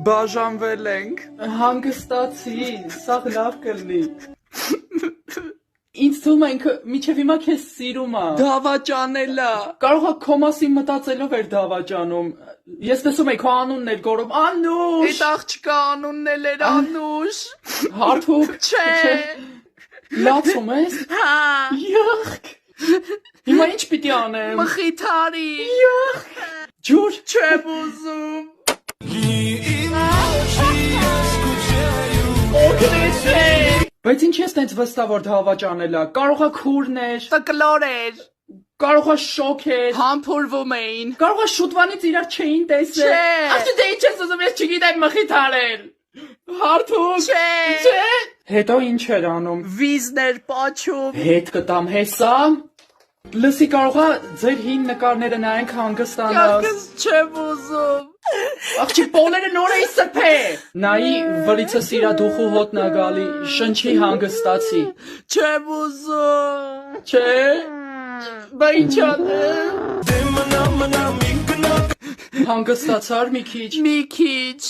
Բաժանվել ենք։ Հանգստացի, սա լավ կլինի։ Ինձ թվում է ինքը միջև հիմա քեզ սիրում է։ Դավաճանելա։ Կարող է քո մասին մտածելով էր դավաճանում։ Ես տեսում եի քո անունն էր գորում Անուշ։ Այդ աղջկա անունն էլ էր Անուշ։ Հարթուկ։ Չէ։ Լացում ես։ Հա։ Յախք։ Հիմա ինչ պիտի անեմ։ Մխիթարի։ Յախք։ Ջուր։ Չեմ ուզում։ Օգնեցեք։ Բայց ինչ ես տենց վստահ որ դավաճանելա։ Կարող է քուրն էր։ Տկլոր էր։ Կարող է շոկ էր։ Համբուրվում էին։ Կարող է շուտվանից իրար չէին տեսել։ Չէ։ Ախ դե ինչ ես ուզում ես չգիտեմ մխիթարել։ Հարթուկ։ Չէ։ Չէ։ Հետո ինչ էր անում։ Վիզներ պաչում։ Հետ կտամ հեսա։ Լսի կարող է ձեր հին նկարները նայենք հանգստանաս։ Յակս չեմ ուզում։ Աղջի պոլերը նոր էի սրբե։ Նայի վրիցը սիրա դուխու հոտնա գալի, շնչի հանգստացի։ Չեմ ուզում։ Չէ։ Բա ինչ անեմ։ Հանգստացար մի քիչ։ Մի քիչ։